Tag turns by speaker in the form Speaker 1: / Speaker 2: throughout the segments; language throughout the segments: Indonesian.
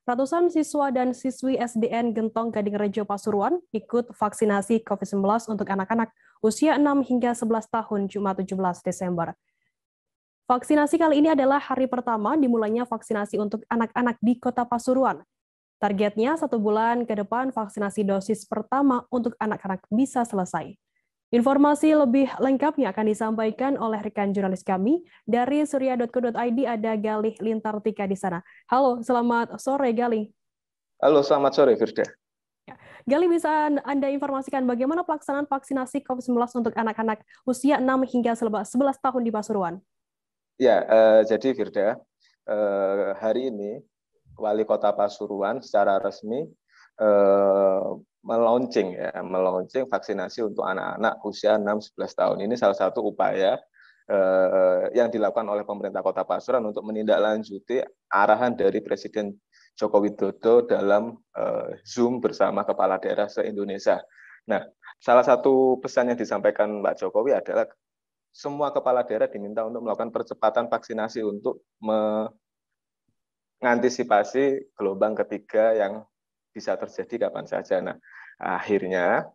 Speaker 1: Ratusan siswa dan siswi SDN Gentong Gadingrejo Pasuruan ikut vaksinasi COVID-19 untuk anak-anak usia 6 hingga 11 tahun Jumat 17 Desember. Vaksinasi kali ini adalah hari pertama dimulainya vaksinasi untuk anak-anak di Kota Pasuruan. Targetnya 1 bulan ke depan vaksinasi dosis pertama untuk anak-anak bisa selesai. Informasi lebih lengkapnya akan disampaikan oleh rekan jurnalis kami dari surya.co.id, ada Galih Lintartika di sana. Halo, selamat sore Galih.
Speaker 2: Halo, selamat sore Firda.
Speaker 1: Galih, bisa Anda informasikan bagaimana pelaksanaan vaksinasi COVID-19 untuk anak-anak usia 6 hingga 11 tahun di Pasuruan?
Speaker 2: Ya, jadi Firda, hari ini Wali Kota Pasuruan secara resmi meluncing vaksinasi untuk anak-anak usia 6-11 tahun. Ini salah satu upaya yang dilakukan oleh pemerintah Kota Pasuruan untuk menindaklanjuti arahan dari Presiden Joko Widodo dalam Zoom bersama kepala daerah se-Indonesia. Nah, salah satu pesan yang disampaikan Pak Jokowi adalah semua kepala daerah diminta untuk melakukan percepatan vaksinasi untuk mengantisipasi gelombang ketiga yang bisa terjadi kapan saja. Nah, akhirnya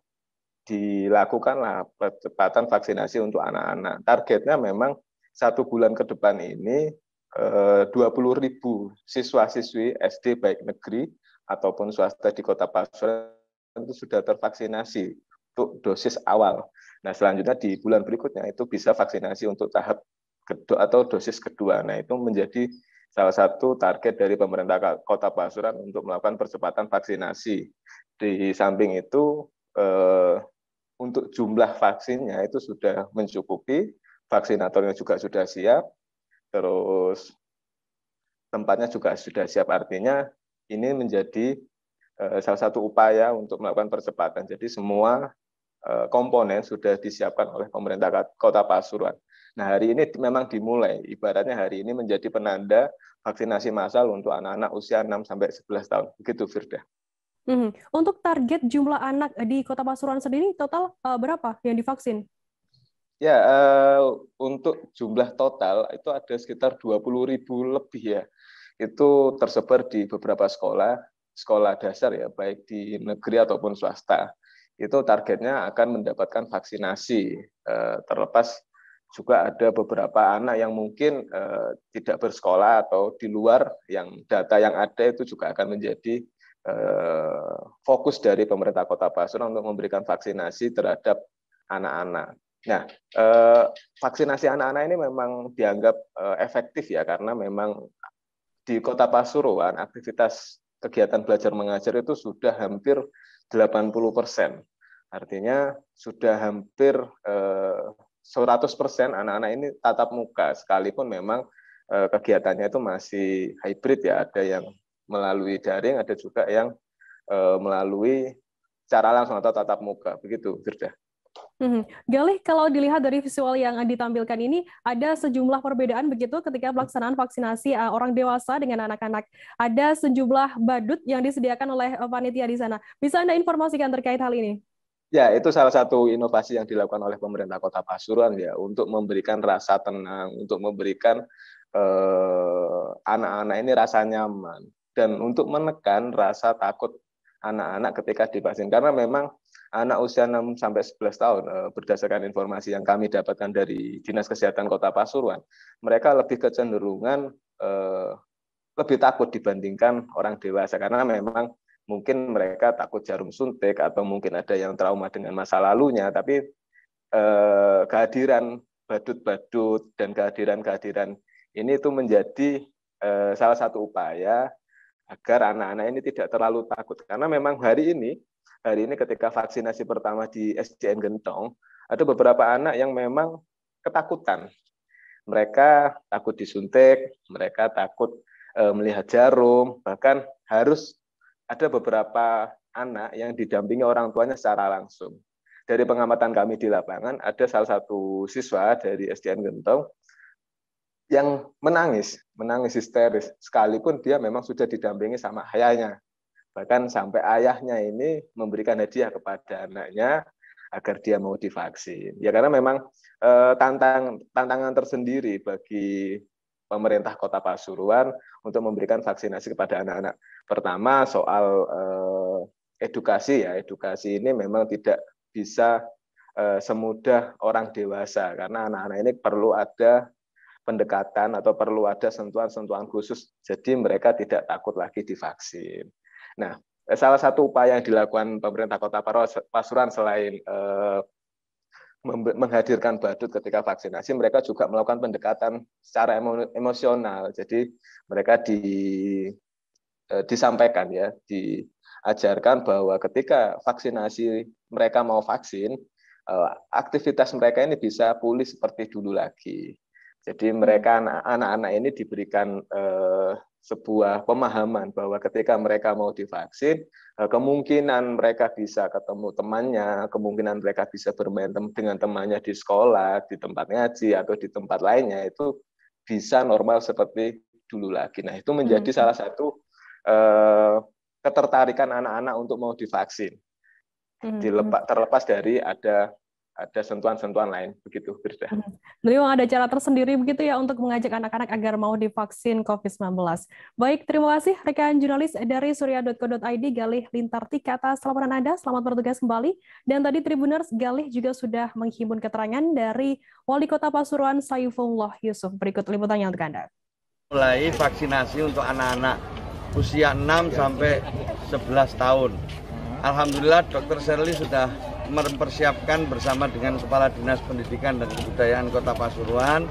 Speaker 2: dilakukanlah percepatan vaksinasi untuk anak-anak. Targetnya memang 1 bulan ke depan ini 20.000 siswa-siswi SD baik negeri ataupun swasta di Kota Pasuruan itu sudah tervaksinasi untuk dosis awal. Nah, selanjutnya di bulan berikutnya itu bisa vaksinasi untuk tahap kedua atau dosis kedua. Nah, itu menjadi salah satu target dari pemerintah Kota Pasuruan untuk melakukan percepatan vaksinasi. Di samping itu, untuk jumlah vaksinnya itu sudah mencukupi, vaksinatornya juga sudah siap, terus tempatnya juga sudah siap. Artinya ini menjadi salah satu upaya untuk melakukan percepatan. Jadi semua komponen sudah disiapkan oleh pemerintah Kota Pasuruan. Nah, hari ini memang dimulai, ibaratnya hari ini menjadi penanda vaksinasi massal untuk anak-anak usia 6-11 tahun. Begitu, Firda.
Speaker 1: Untuk target jumlah anak di Kota Pasuruan sendiri, total berapa yang divaksin?
Speaker 2: Ya, untuk jumlah total itu ada sekitar 20.000 lebih ya. Itu tersebar di beberapa sekolah dasar ya, baik di negeri ataupun swasta. Itu targetnya akan mendapatkan vaksinasi. Terlepas juga ada beberapa anak yang mungkin tidak bersekolah atau di luar, yang data yang ada itu juga akan menjadi fokus dari pemerintah Kota Pasuruan untuk memberikan vaksinasi terhadap anak-anak. Nah, vaksinasi anak-anak ini memang dianggap efektif ya, karena memang di Kota Pasuruan aktivitas kegiatan belajar mengajar itu sudah hampir 80%. Artinya sudah hampir 100% anak-anak ini tatap muka, sekalipun memang kegiatannya itu masih hybrid ya, ada yang melalui daring, ada juga yang melalui secara langsung atau tatap muka. Begitu, Firda.
Speaker 1: Galih, kalau dilihat dari visual yang ditampilkan ini, ada sejumlah perbedaan begitu ketika pelaksanaan vaksinasi orang dewasa dengan anak-anak. Ada sejumlah badut yang disediakan oleh panitia di sana. Bisa Anda informasikan terkait hal ini?
Speaker 2: Ya, itu salah satu inovasi yang dilakukan oleh pemerintah Kota Pasuruan ya, untuk memberikan rasa tenang, untuk memberikan anak-anak ini rasa nyaman, dan untuk menekan rasa takut anak-anak ketika divaksin. Karena memang anak usia 6-11 tahun, berdasarkan informasi yang kami dapatkan dari Dinas Kesehatan Kota Pasuruan, mereka lebih kecenderungan lebih takut dibandingkan orang dewasa, karena memang mungkin mereka takut jarum suntik atau mungkin ada yang trauma dengan masa lalunya, tapi kehadiran badut-badut dan kehadiran ini itu menjadi salah satu upaya agar anak-anak ini tidak terlalu takut. Karena memang hari ini ketika vaksinasi pertama di SDN Gentong, ada beberapa anak yang memang ketakutan. Mereka takut disuntik, mereka takut melihat jarum, bahkan harus ada beberapa anak yang didampingi orang tuanya secara langsung. Dari pengamatan kami di lapangan, ada salah satu siswa dari SDN Gentong yang menangis histeris, sekalipun dia memang sudah didampingi sama ayahnya. Bahkan sampai ayahnya ini memberikan hadiah kepada anaknya agar dia mau divaksin. Ya, karena memang tantangan tersendiri bagi pemerintah Kota Pasuruan untuk memberikan vaksinasi kepada anak-anak. Pertama soal edukasi ya, edukasi ini memang tidak bisa semudah orang dewasa, karena anak-anak ini perlu ada pendekatan atau perlu ada sentuhan-sentuhan khusus, jadi mereka tidak takut lagi divaksin. Nah, salah satu upaya yang dilakukan pemerintah Kota Pasuruan selain menghadirkan badut ketika vaksinasi, mereka juga melakukan pendekatan secara emosional. Jadi mereka disampaikan ya, diajarkan bahwa ketika vaksinasi mereka mau vaksin, aktivitas mereka ini bisa pulih seperti dulu lagi. Jadi mereka anak-anak ini diberikan sebuah pemahaman bahwa ketika mereka mau divaksin, kemungkinan mereka bisa ketemu temannya, kemungkinan mereka bisa bermain dengan temannya di sekolah, di tempat ngaji, atau di tempat lainnya, itu bisa normal seperti dulu lagi. Nah, itu menjadi salah satu ketertarikan anak-anak untuk mau divaksin. Terlepas dari ada sentuhan-sentuhan lain, begitu, Firda.
Speaker 1: Jadi memang ada cara tersendiri begitu ya untuk mengajak anak-anak agar mau divaksin COVID-19. Baik, terima kasih rekan jurnalis dari surya.co.id Galih Lintartika atas laporan Anda. Selamat bertugas kembali. Dan tadi Tribuners, Galih juga sudah menghimpun keterangan dari Wali Kota Pasuruan Saifullah Yusuf. Berikut liputannya untuk Anda.
Speaker 3: Mulai vaksinasi untuk anak-anak usia 6 sampai 11 tahun. Alhamdulillah Dr. Shirley sudah mempersiapkan bersama dengan Kepala Dinas Pendidikan dan Kebudayaan Kota Pasuruan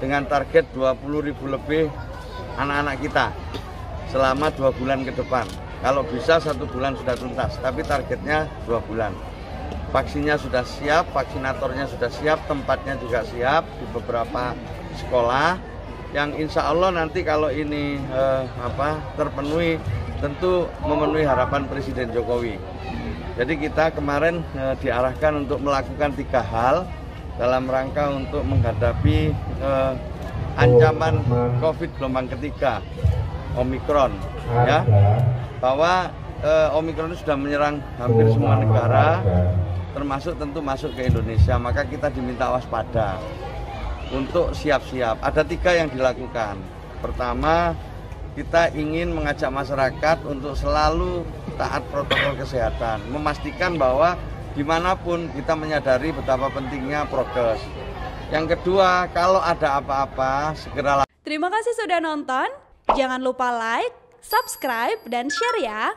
Speaker 3: dengan target 20.000 lebih anak-anak kita selama 2 bulan ke depan. Kalau bisa 1 bulan sudah tuntas, tapi targetnya 2 bulan. Vaksinnya sudah siap, vaksinatornya sudah siap, tempatnya juga siap di beberapa sekolah yang insya Allah nanti kalau ini terpenuhi tentu memenuhi harapan Presiden Jokowi. Jadi kita kemarin diarahkan untuk melakukan 3 hal dalam rangka untuk menghadapi ancaman COVID gelombang ketiga, Omikron, ya, bahwa Omikron sudah menyerang hampir semua negara, termasuk tentu masuk ke Indonesia. Maka kita diminta waspada untuk siap-siap. Ada 3 yang dilakukan. Pertama, kita ingin mengajak masyarakat untuk selalu taat protokol kesehatan, memastikan bahwa dimanapun kita menyadari betapa pentingnya prokes. Yang kedua, kalau ada apa-apa segera.
Speaker 4: Terima kasih sudah nonton. Jangan lupa like, subscribe, dan share ya.